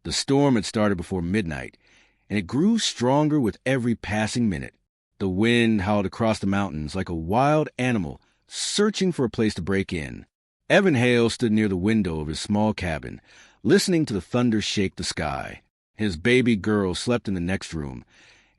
The storm had started before midnight, and it grew stronger with every passing minute. The wind howled across the mountains like a wild animal searching for a place to break in. Evan Hale stood near the window of his small cabin, listening to the thunder shake the sky. His baby girl slept in the next room,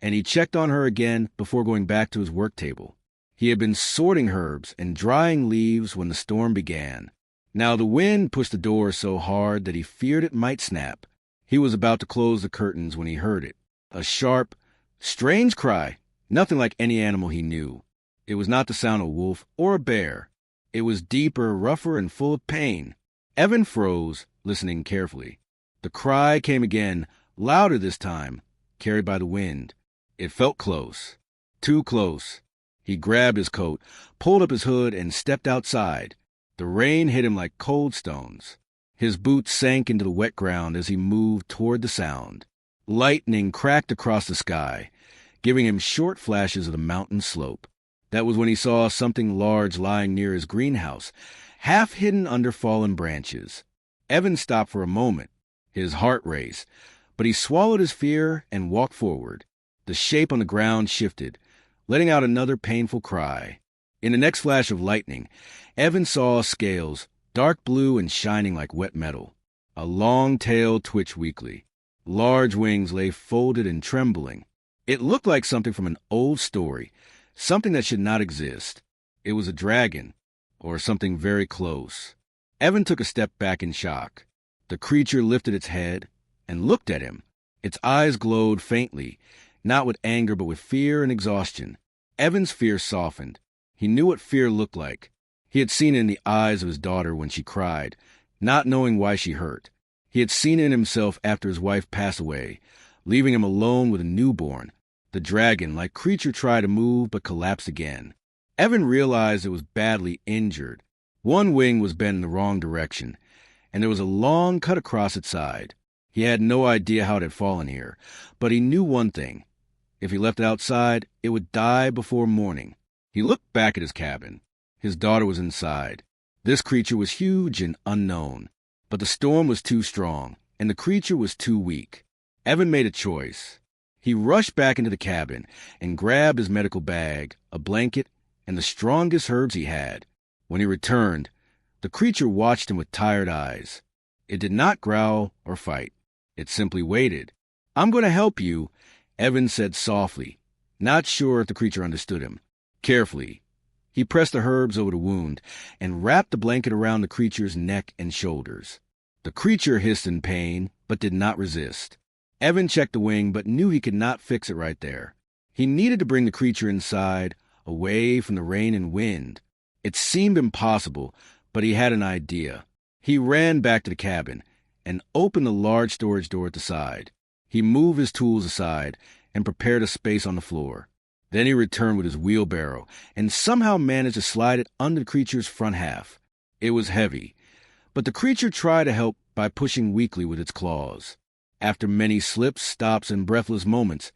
and he checked on her again before going back to his work table. He had been sorting herbs and drying leaves when the storm began. Now the wind pushed the door so hard that he feared it might snap. He was about to close the curtains when he heard it. A sharp, strange cry, nothing like any animal he knew. It was not the sound of a wolf or a bear. It was deeper, rougher, and full of pain. Evan froze, listening carefully. The cry came again, louder this time, carried by the wind. It felt close, too close. He grabbed his coat, pulled up his hood, and stepped outside. The rain hit him like cold stones. His boots sank into the wet ground as he moved toward the sound. Lightning cracked across the sky, giving him short flashes of the mountain slope. That was when he saw something large lying near his greenhouse, half hidden under fallen branches. Evan stopped for a moment. His heart raced, but he swallowed his fear and walked forward. The shape on the ground shifted, letting out another painful cry. In the next flash of lightning, Evan saw scales, dark blue and shining like wet metal. A long tail twitched weakly. Large wings lay folded and trembling. It looked like something from an old story, something that should not exist. It was a dragon, or something very close. Evan took a step back in shock. The creature lifted its head and looked at him. Its eyes glowed faintly, not with anger but with fear and exhaustion. Evan's fear softened. He knew what fear looked like. He had seen it in the eyes of his daughter when she cried, not knowing why she hurt. He had seen it in himself after his wife passed away, leaving him alone with a newborn. The dragon-like creature tried to move but collapsed again. Evan realized it was badly injured. One wing was bent in the wrong direction, and there was a long cut across its side. He had no idea how it had fallen here, but he knew one thing. If he left it outside, it would die before morning. He looked back at his cabin. His daughter was inside. This creature was huge and unknown, but the storm was too strong, and the creature was too weak. Evan made a choice. He rushed back into the cabin and grabbed his medical bag, a blanket, and the strongest herbs he had. When he returned, the creature watched him with tired eyes. It did not growl or fight. It simply waited. "I'm going to help you," Evan said softly, not sure if the creature understood him. Carefully, he pressed the herbs over the wound and wrapped the blanket around the creature's neck and shoulders. The creature hissed in pain, but did not resist. Evan checked the wing, but knew he could not fix it right there. He needed to bring the creature inside, away from the rain and wind. It seemed impossible, but he had an idea. He ran back to the cabin and opened the large storage door at the side. He moved his tools aside and prepared a space on the floor. Then he returned with his wheelbarrow and somehow managed to slide it under the creature's front half. It was heavy, but the creature tried to help by pushing weakly with its claws. After many slips, stops, and breathless moments,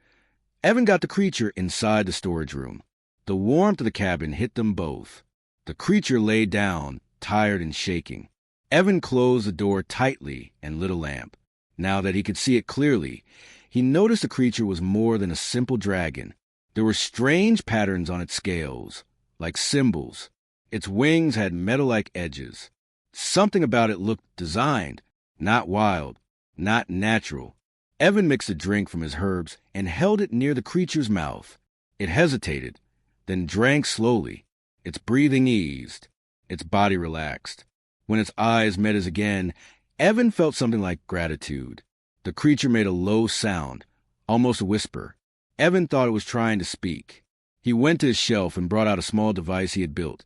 Evan got the creature inside the storage room. The warmth of the cabin hit them both. The creature lay down, tired and shaking. Evan closed the door tightly and lit a lamp. Now that he could see it clearly, he noticed the creature was more than a simple dragon. There were strange patterns on its scales, like symbols. Its wings had metal-like edges. Something about it looked designed, not wild, not natural. Evan mixed a drink from his herbs and held it near the creature's mouth. It hesitated, then drank slowly. Its breathing eased. Its body relaxed. When its eyes met his again, Evan felt something like gratitude. The creature made a low sound, almost a whisper. Evan thought it was trying to speak. He went to his shelf and brought out a small device he had built,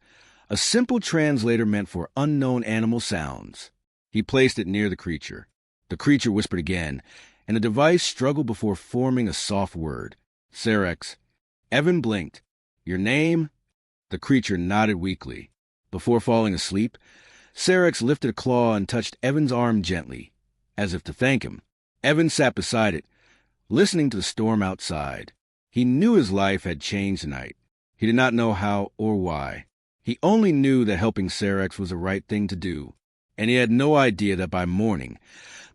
a simple translator meant for unknown animal sounds. He placed it near the creature. The creature whispered again, and the device struggled before forming a soft word. "Serex." Evan blinked. "Your name?" The creature nodded weakly. Before falling asleep, Serex lifted a claw and touched Evan's arm gently, as if to thank him. Evan sat beside it, listening to the storm outside. He knew his life had changed tonight. He did not know how or why. He only knew that helping Serex was the right thing to do, and he had no idea that by morning,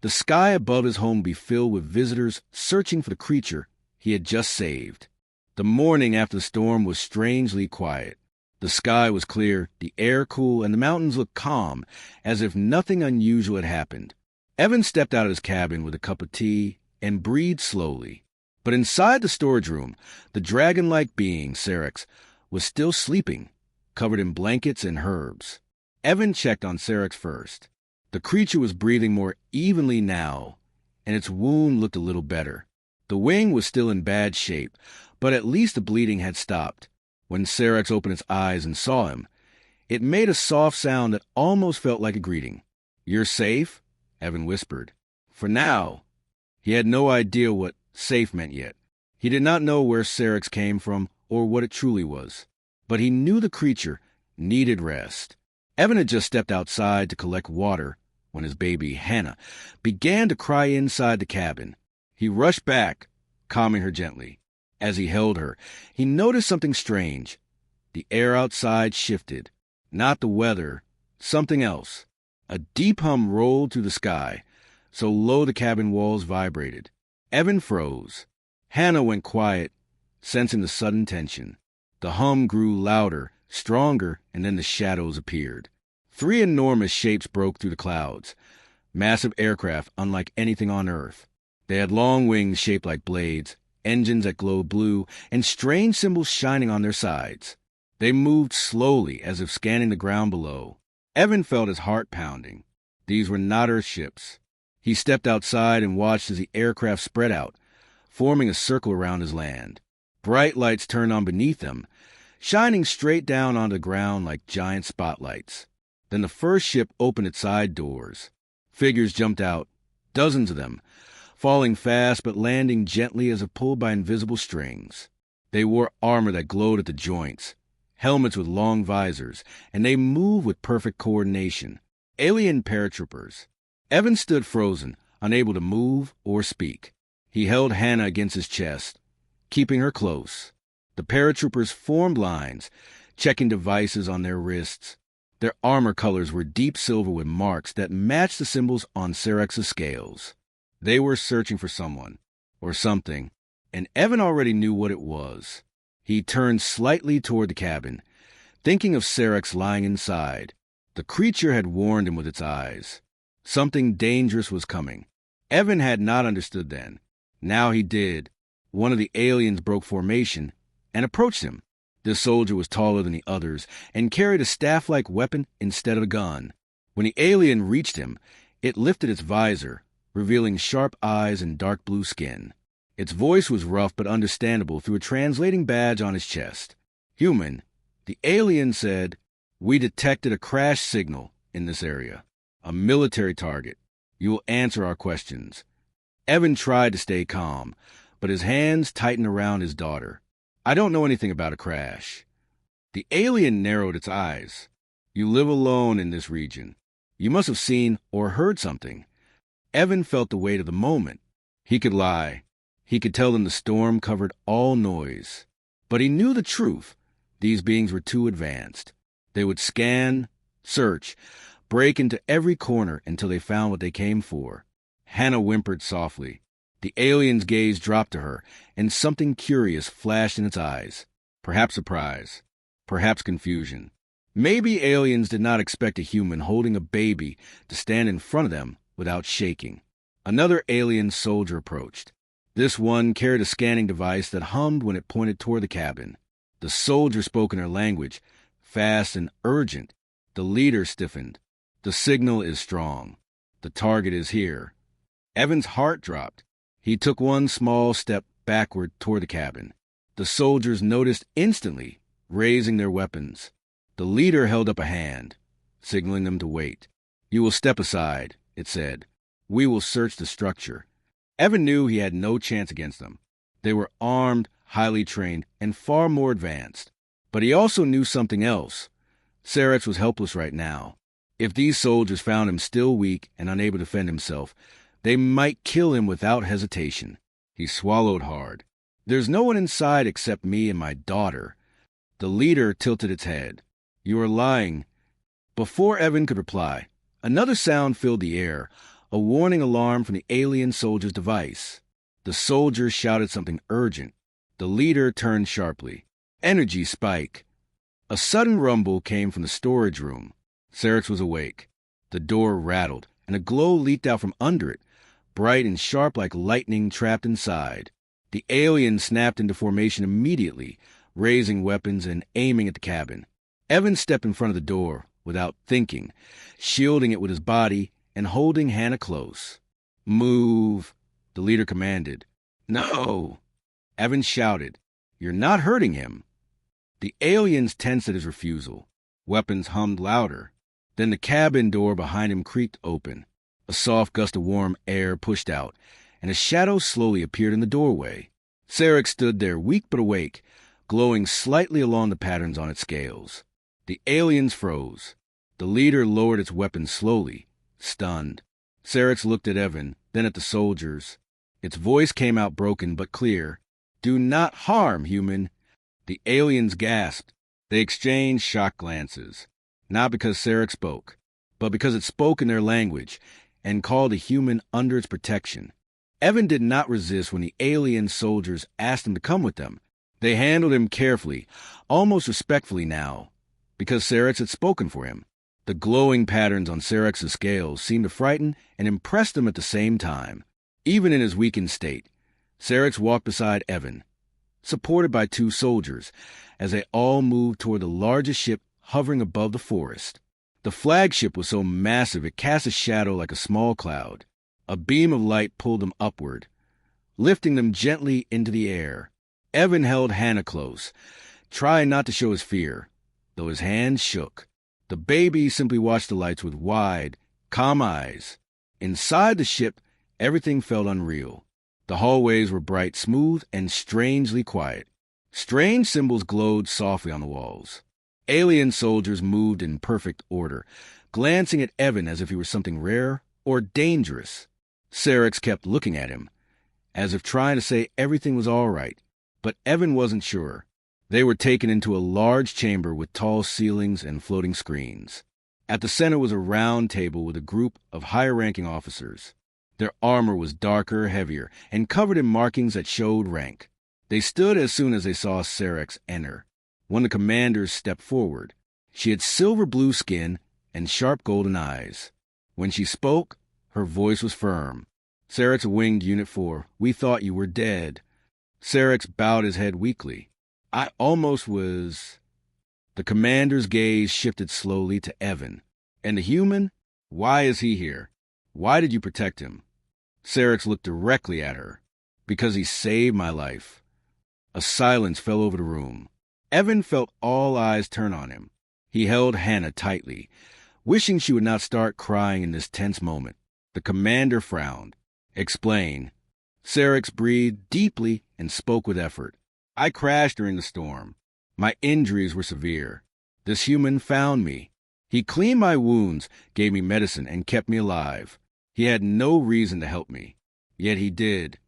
The sky above his home would be filled with visitors searching for the creature he had just saved. The morning after the storm was strangely quiet. The sky was clear, the air cool, and the mountains looked calm, as if nothing unusual had happened. Evan stepped out of his cabin with a cup of tea and breathed slowly. But inside the storage room, the dragon-like being, Syrax, was still sleeping, covered in blankets and herbs. Evan checked on Syrax first. The creature was breathing more evenly now, and its wound looked a little better. The wing was still in bad shape, but at least the bleeding had stopped. When Syrax opened its eyes and saw him, it made a soft sound that almost felt like a greeting. "You're safe?" Evan whispered. For now, he had no idea what safe meant yet. He did not know where Syrax came from or what it truly was, but he knew the creature needed rest. Evan had just stepped outside to collect water when his baby, Hannah, began to cry inside the cabin. He rushed back, calming her gently. As he held her, he noticed something strange. The air outside shifted. Not the weather, something else. A deep hum rolled through the sky, so low the cabin walls vibrated. Evan froze. Hannah went quiet, sensing the sudden tension. The hum grew louder, stronger, and then the shadows appeared. 3 enormous shapes broke through the clouds. Massive aircraft unlike anything on Earth. They had long wings shaped like blades, engines that glowed blue, and strange symbols shining on their sides. They moved slowly, as if scanning the ground below. Evan felt his heart pounding. These were not Earth ships. He stepped outside and watched as the aircraft spread out, forming a circle around his land. Bright lights turned on beneath them, shining straight down onto the ground like giant spotlights. Then the first ship opened its side doors. Figures jumped out, dozens of them, falling fast but landing gently as if pulled by invisible strings. They wore armor that glowed at the joints, helmets with long visors, and they moved with perfect coordination. Alien paratroopers. Evan stood frozen, unable to move or speak. He held Hannah against his chest, keeping her close. The paratroopers formed lines, checking devices on their wrists. Their armor colors were deep silver with marks that matched the symbols on Syrax's scales. They were searching for someone, or something, and Evan already knew what it was. He turned slightly toward the cabin, thinking of Syrax lying inside. The creature had warned him with its eyes. Something dangerous was coming. Evan had not understood then. Now he did. One of the aliens broke formation and approached him. This soldier was taller than the others and carried a staff-like weapon instead of a gun. When the alien reached him, it lifted its visor, revealing sharp eyes and dark blue skin. Its voice was rough but understandable through a translating badge on his chest. "Human," the alien said, "we detected a crash signal in this area. A military target. You will answer our questions." Evan tried to stay calm, but his hands tightened around his daughter. "I don't know anything about a crash." The alien narrowed its eyes. "You live alone in this region. You must have seen or heard something." Evan felt the weight of the moment. He could lie. He could tell them the storm covered all noise. But he knew the truth. These beings were too advanced. They would scan, search, break into every corner until they found what they came for. Hannah whimpered softly. The alien's gaze dropped to her, and something curious flashed in its eyes. Perhaps surprise. Perhaps confusion. Maybe aliens did not expect a human holding a baby to stand in front of them without shaking. Another alien soldier approached. This one carried a scanning device that hummed when it pointed toward the cabin. The soldier spoke in her language, fast and urgent. The leader stiffened. "The signal is strong. The target is here." Evan's heart dropped. He took one small step backward toward the cabin. The soldiers noticed instantly, raising their weapons. The leader held up a hand, signaling them to wait. "You will step aside," it said. "We will search the structure." Evan knew he had no chance against them. They were armed, highly trained, and far more advanced. But he also knew something else. Syrax was helpless right now. If these soldiers found him still weak and unable to defend himself, they might kill him without hesitation. He swallowed hard. "There's no one inside except me and my daughter." The leader tilted its head. "You are lying." Before Evan could reply, another sound filled the air, a warning alarm from the alien soldier's device. The soldier shouted something urgent. The leader turned sharply. Energy spike. A sudden rumble came from the storage room. Syrinx was awake. The door rattled, and a glow leaked out from under it, bright and sharp like lightning trapped inside. The alien snapped into formation immediately, raising weapons and aiming at the cabin. Evan stepped in front of the door, without thinking, shielding it with his body and holding Hannah close. "Move," the leader commanded. "No," Evan shouted. "You're not hurting him." The aliens tensed at his refusal. Weapons hummed louder. Then the cabin door behind him creaked open. A soft gust of warm air pushed out, and a shadow slowly appeared in the doorway. Syrinx stood there, weak but awake, glowing slightly along the patterns on its scales. The aliens froze. The leader lowered its weapon slowly, stunned. Syrinx looked at Evan, then at the soldiers. Its voice came out broken but clear. "Do not harm, human." The aliens gasped. They exchanged shocked glances, not because Syrinx spoke, but because it spoke in their language and called a human under its protection. Evan did not resist when the alien soldiers asked him to come with them. They handled him carefully, almost respectfully now, because Syrinx had spoken for him. The glowing patterns on Syrinx's scales seemed to frighten and impress them at the same time. Even in his weakened state, Syrinx walked beside Evan, supported by two soldiers, as they all moved toward the largest ship hovering above the forest. The flagship was so massive it cast a shadow like a small cloud. A beam of light pulled them upward, lifting them gently into the air. Evan held Hannah close, trying not to show his fear, though his hands shook. The baby simply watched the lights with wide, calm eyes. Inside the ship, everything felt unreal. The hallways were bright, smooth, and strangely quiet. Strange symbols glowed softly on the walls. Alien soldiers moved in perfect order, glancing at Evan as if he were something rare or dangerous. Syrinx kept looking at him, as if trying to say everything was all right, but Evan wasn't sure. They were taken into a large chamber with tall ceilings and floating screens. At the center was a round table with a group of higher-ranking officers. Their armor was darker, heavier, and covered in markings that showed rank. They stood as soon as they saw Syrinx enter. One of the commanders stepped forward. She had silver-blue skin and sharp golden eyes. When she spoke, her voice was firm. "Syrinx, Winged Unit 4, we thought you were dead." Syrinx bowed his head weakly. "I almost was." The commander's gaze shifted slowly to Evan. "And the human? Why is he here? Why did you protect him?" Syrinx looked directly at her. "Because he saved my life." A silence fell over the room. Evan felt all eyes turn on him. He held Hannah tightly, wishing she would not start crying in this tense moment. The commander frowned. "Explain." Syrinx breathed deeply and spoke with effort. "I crashed during the storm. My injuries were severe. This human found me. He cleaned my wounds, gave me medicine, and kept me alive. He had no reason to help me. Yet he did."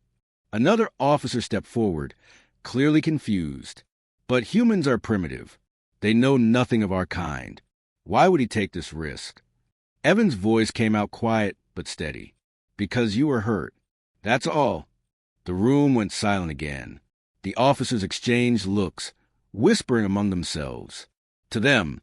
Another officer stepped forward, clearly confused. "But humans are primitive. They know nothing of our kind. Why would he take this risk?" Evan's voice came out quiet but steady. "Because you were hurt. That's all." The room went silent again. The officers exchanged looks, whispering among themselves. To them,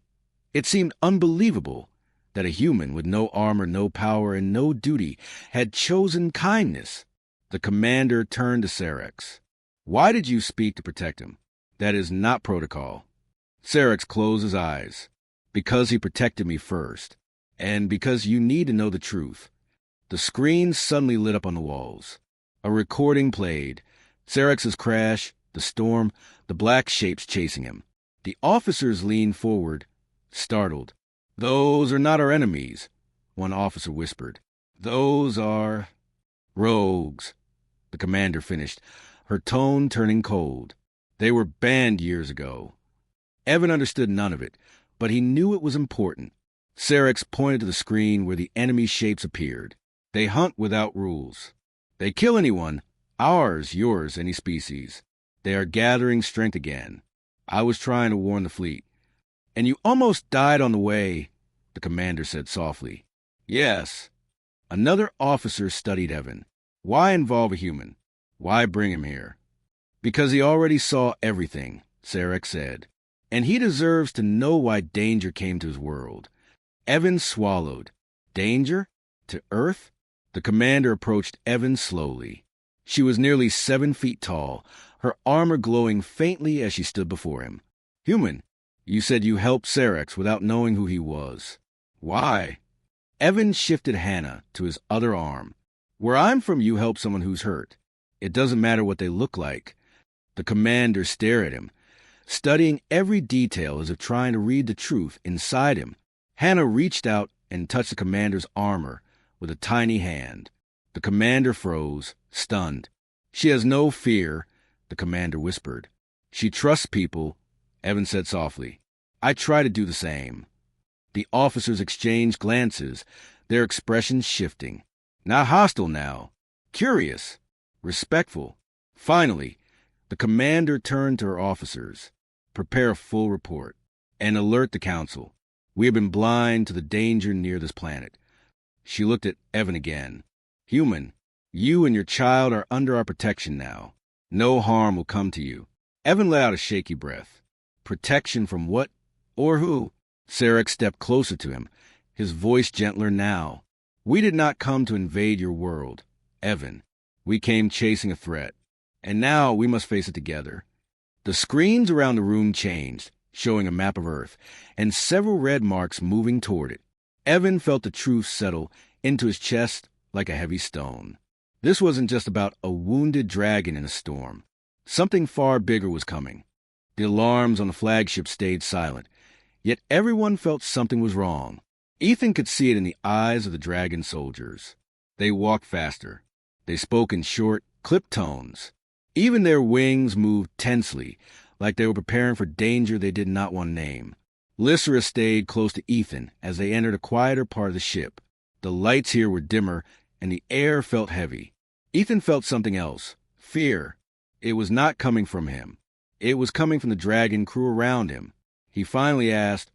it seemed unbelievable that a human with no armor, no power, and no duty had chosen kindness. The commander turned to Syrinx. "Why did you speak to protect him? That is not protocol." Syrinx closed his eyes. "Because he protected me first, and because you need to know the truth." The screens suddenly lit up on the walls. A recording played. Syrinx's crash, the storm, the black shapes chasing him. The officers leaned forward, startled. "Those are not our enemies," one officer whispered. "Those are rogues," the commander finished, her tone turning cold. "They were banned years ago." Evan understood none of it, but he knew it was important. Syrinx pointed to the screen where the enemy shapes appeared. "They hunt without rules. They kill anyone, ours, yours, any species. They are gathering strength again. I was trying to warn the fleet." "And you almost died on the way," the commander said softly. "Yes." Another officer studied Evan. Why involve a human? Why bring him here? Because he already saw everything, Sarek said. And he deserves to know why danger came to his world. Evan swallowed. Danger? To Earth? The commander approached Evan slowly. She was nearly 7 feet tall, her armor glowing faintly as she stood before him. Human, you said you helped Sarek without knowing who he was. Why? Evan shifted Hannah to his other arm. Where I'm from, you help someone who's hurt. It doesn't matter what they look like. The commander stared at him, studying every detail as if trying to read the truth inside him. Hannah reached out and touched the commander's armor with a tiny hand. The commander froze, stunned. She has no fear, the commander whispered. She trusts people, Evan said softly. I try to do the same. The officers exchanged glances, their expressions shifting. Not hostile now, curious, respectful. Finally, the commander turned to her officers. Prepare a full report and alert the council. We have been blind to the danger near this planet. She looked at Evan again. Human, you and your child are under our protection now. No harm will come to you. Evan let out a shaky breath. Protection from what or who? Sarek stepped closer to him, his voice gentler now. We did not come to invade your world, Evan. We came chasing a threat, and now we must face it together. The screens around the room changed, showing a map of Earth, and several red marks moving toward it. Evan felt the truth settle into his chest like a heavy stone. This wasn't just about a wounded dragon in a storm. Something far bigger was coming. The alarms on the flagship stayed silent, yet everyone felt something was wrong. Ethan could see it in the eyes of the dragon soldiers. They walked faster. They spoke in short, clipped tones. Even their wings moved tensely, like they were preparing for danger they did not want to name. Lysra stayed close to Ethan as they entered a quieter part of the ship. The lights here were dimmer, and the air felt heavy. Ethan felt something else, fear. It was not coming from him. It was coming from the dragon crew around him. He finally asked,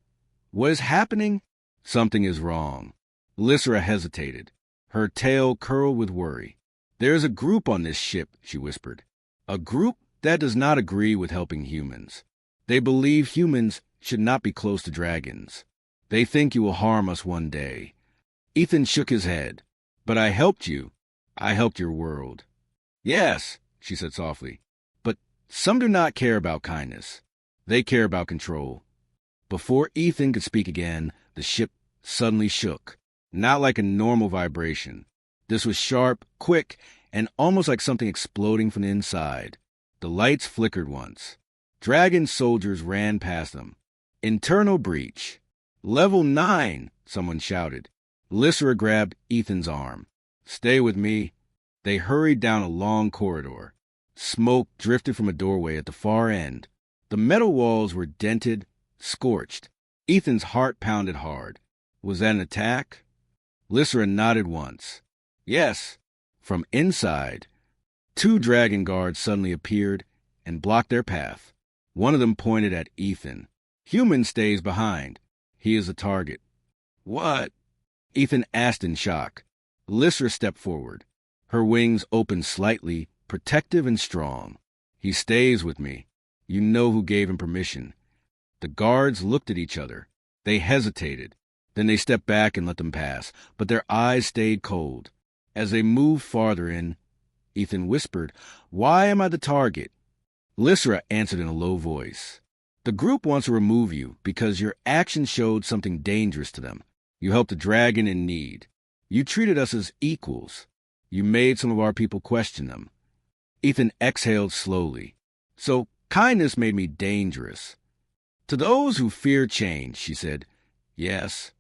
What is happening? Something is wrong. Lysra hesitated, her tail curled with worry. There's a group on this ship, she whispered. A group that does not agree with helping humans. They believe humans should not be close to dragons. They think you will harm us one day. Ethan shook his head. But I helped you. I helped your world. Yes, she said softly. But some do not care about kindness. They care about control. Before Ethan could speak again, the ship suddenly shook. Not like a normal vibration. This was sharp, quick, and almost like something exploding from the inside. The lights flickered once. Dragon soldiers ran past them. Internal breach. Level 9, someone shouted. Lysra grabbed Ethan's arm. Stay with me. They hurried down a long corridor. Smoke drifted from a doorway at the far end. The metal walls were dented, scorched. Ethan's heart pounded hard. Was that an attack? Lysra nodded once. Yes. From inside, 2 dragon guards suddenly appeared and blocked their path. One of them pointed at Ethan. Human stays behind. He is the target. What? Ethan asked in shock. Lysra stepped forward. Her wings opened slightly, protective and strong. He stays with me. You know who gave him permission. The guards looked at each other. They hesitated. Then they stepped back and let them pass, but their eyes stayed cold. As they moved farther in, Ethan whispered, Why am I the target? Lysra answered in a low voice. The group wants to remove you because your actions showed something dangerous to them. You helped a dragon in need. You treated us as equals. You made some of our people question them. Ethan exhaled slowly. So kindness made me dangerous. To those who fear change, she said, Yes.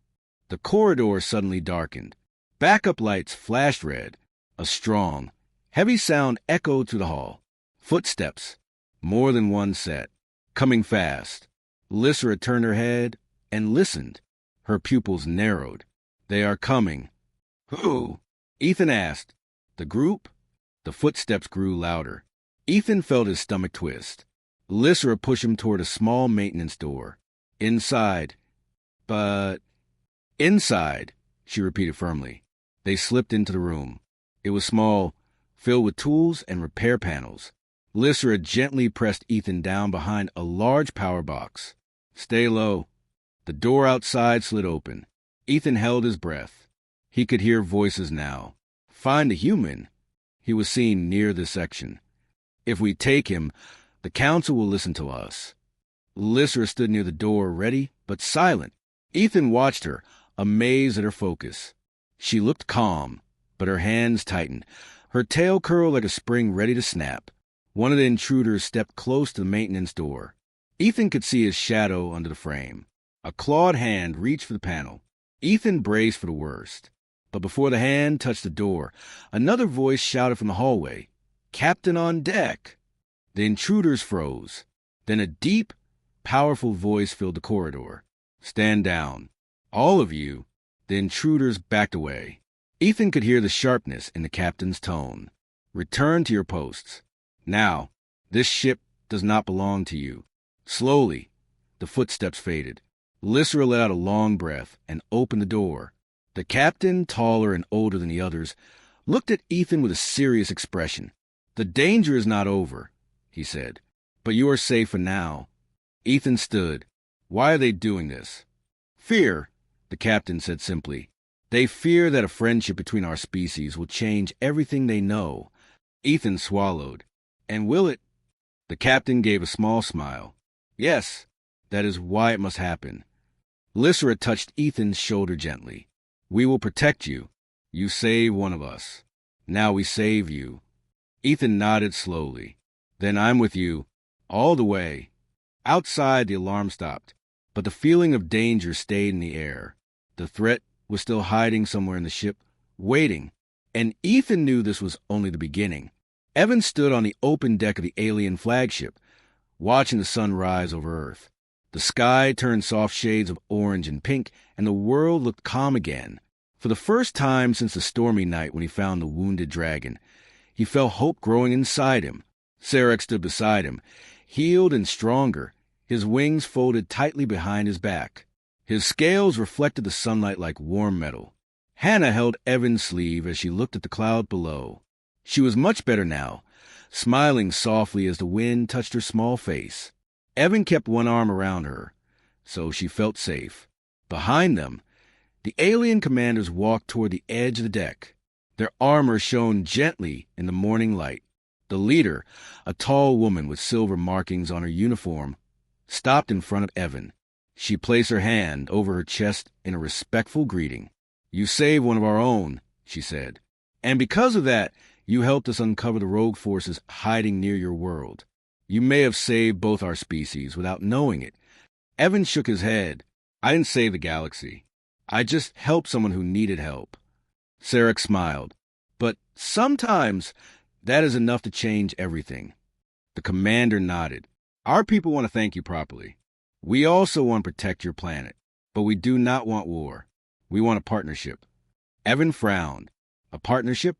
The corridor suddenly darkened. Backup lights flashed red. A strong, heavy sound echoed through the hall. Footsteps, more than one set, coming fast. Lysra turned her head and listened. Her pupils narrowed. They are coming. Who? Ethan asked. The group? The footsteps grew louder. Ethan felt his stomach twist. Lysra pushed him toward a small maintenance door. Inside. But... Inside, she repeated firmly. They slipped into the room. It was small, filled with tools and repair panels. Lysra gently pressed Ethan down behind a large power box. Stay low. The door outside slid open. Ethan held his breath. He could hear voices now. Find the human. He was seen near this section. If we take him, the council will listen to us. Lysra stood near the door, ready but silent. Ethan watched her, amazed at her focus. She looked calm, but her hands tightened. Her tail curled like a spring ready to snap. One of the intruders stepped close to the maintenance door. Ethan could see his shadow under the frame. A clawed hand reached for the panel. Ethan braced for the worst. But before the hand touched the door, another voice shouted from the hallway, "Captain on deck!" The intruders froze. Then a deep, powerful voice filled the corridor. "Stand down. All of you." The intruders backed away. Ethan could hear the sharpness in the captain's tone. "Return to your posts. Now, this ship does not belong to you." Slowly, the footsteps faded. Lysra let out a long breath and opened the door. The captain, taller and older than the others, looked at Ethan with a serious expression. "The danger is not over," he said, "but you are safe for now." Ethan stood. "Why are they doing this?" "Fear," the captain said simply. "They fear that a friendship between our species will change everything they know." Ethan swallowed. "And will it?" The captain gave a small smile. "Yes, that is why it must happen." Lysra touched Ethan's shoulder gently. "We will protect you. You saved one of us. Now we save you." Ethan nodded slowly. "Then I'm with you, all the way." Outside, the alarm stopped, but the feeling of danger stayed in the air. The threat was still hiding somewhere in the ship, waiting. And Ethan knew this was only the beginning. Evan stood on the open deck of the alien flagship, watching the sun rise over Earth. The sky turned soft shades of orange and pink, and the world looked calm again. For the first time since the stormy night when he found the wounded dragon, he felt hope growing inside him. Sarek stood beside him, healed and stronger, his wings folded tightly behind his back. His scales reflected the sunlight like warm metal. Hannah held Evan's sleeve as she looked at the cloud below. She was much better now, smiling softly as the wind touched her small face. Evan kept one arm around her, so she felt safe. Behind them, the alien commanders walked toward the edge of the deck. Their armor shone gently in the morning light. The leader, a tall woman with silver markings on her uniform, stopped in front of Evan. She placed her hand over her chest in a respectful greeting. "You saved one of our own," she said. "And because of that, you helped us uncover the rogue forces hiding near your world. You may have saved both our species without knowing it." Evan shook his head. "I didn't save the galaxy. I just helped someone who needed help." Sarek smiled. "But sometimes that is enough to change everything." The commander nodded. "Our people want to thank you properly. We also want to protect your planet, but we do not want war. We want a partnership." Evan frowned. "A partnership?"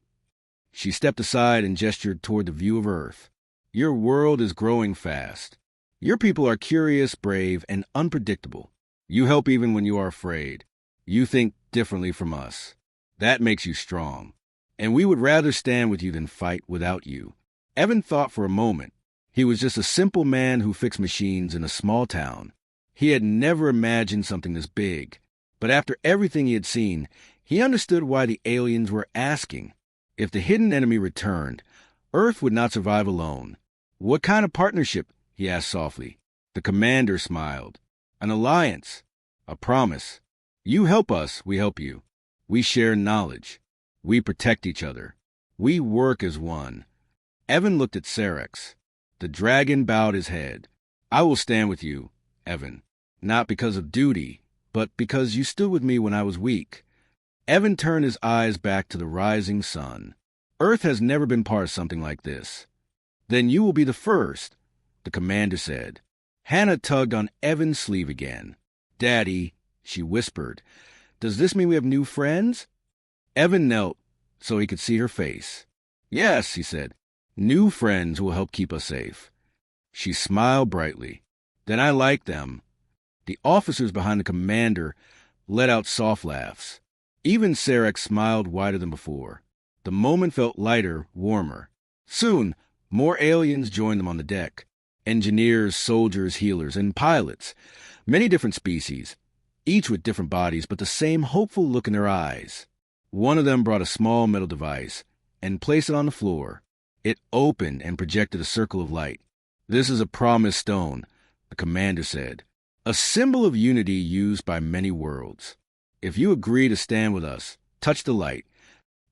She stepped aside and gestured toward the view of Earth. "Your world is growing fast. Your people are curious, brave, and unpredictable. You help even when you are afraid. You think differently from us. That makes you strong. And we would rather stand with you than fight without you." Evan thought for a moment. He was just a simple man who fixed machines in a small town. He had never imagined something this big. But after everything he had seen, he understood why the aliens were asking. If the hidden enemy returned, Earth would not survive alone. "What kind of partnership?" he asked softly. The commander smiled. "An alliance. A promise. You help us, we help you. We share knowledge. We protect each other. We work as one." Evan looked at Sarek. The dragon bowed his head. "I will stand with you, Evan. Not because of duty, but because you stood with me when I was weak." Evan turned his eyes back to the rising sun. Earth has never been part of something like this. "Then you will be the first," the commander said. Hannah tugged on Evan's sleeve again. "Daddy," she whispered, "does this mean we have new friends?" Evan knelt so he could see her face. "Yes," he said, "new friends who will help keep us safe." She smiled brightly. "Then I like them." The officers behind the commander let out soft laughs. Even Sarek smiled wider than before. The moment felt lighter, warmer. Soon, more aliens joined them on the deck. Engineers, soldiers, healers, and pilots. Many different species, each with different bodies, but the same hopeful look in their eyes. One of them brought a small metal device and placed it on the floor. It opened and projected a circle of light. "This is a promised stone," the commander said. "A symbol of unity used by many worlds. If you agree to stand with us, touch the light."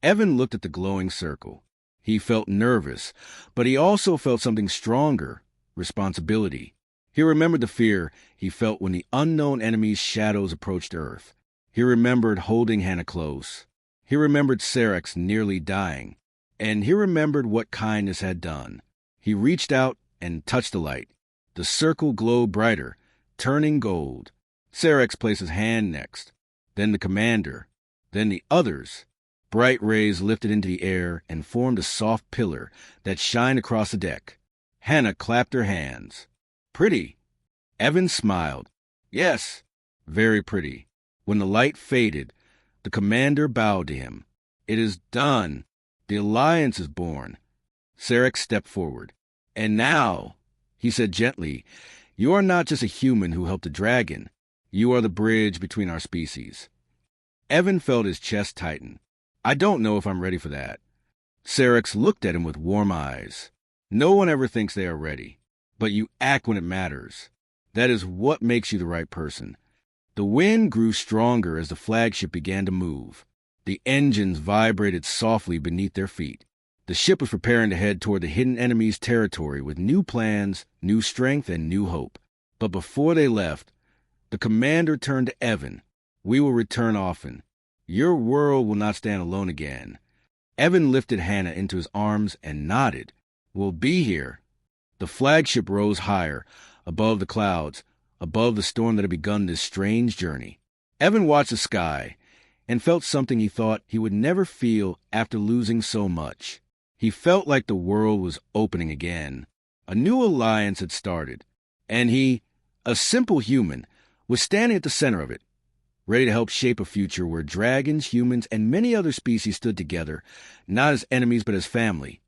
Evan looked at the glowing circle. He felt nervous, but he also felt something stronger, responsibility. He remembered the fear he felt when the unknown enemy's shadows approached Earth. He remembered holding Hannah close. He remembered Sarek's nearly dying. And he remembered what kindness had done. He reached out and touched the light. The circle glowed brighter, turning gold. Sarex placed his hand next, then the commander, then the others. Bright rays lifted into the air and formed a soft pillar that shined across the deck. Hannah clapped her hands. "Pretty." Evan smiled. "Yes, very pretty." When the light faded, the commander bowed to him. "It is done. The Alliance is born." Sarek stepped forward. "And now," he said gently, "you are not just a human who helped a dragon. You are the bridge between our species." Evan felt his chest tighten. "I don't know if I'm ready for that." Sarex looked at him with warm eyes. "No one ever thinks they are ready, but you act when it matters. That is what makes you the right person." The wind grew stronger as the flagship began to move. The engines vibrated softly beneath their feet. The ship was preparing to head toward the hidden enemy's territory with new plans, new strength, and new hope. But before they left, the commander turned to Evan. "We will return often. Your world will not stand alone again." Evan lifted Hannah into his arms and nodded. "We'll be here." The flagship rose higher, above the clouds, above the storm that had begun this strange journey. Evan watched the sky and felt something he thought he would never feel after losing so much. He felt like the world was opening again. A new alliance had started, and he, a simple human, was standing at the center of it, ready to help shape a future where dragons, humans, and many other species stood together, not as enemies but as family.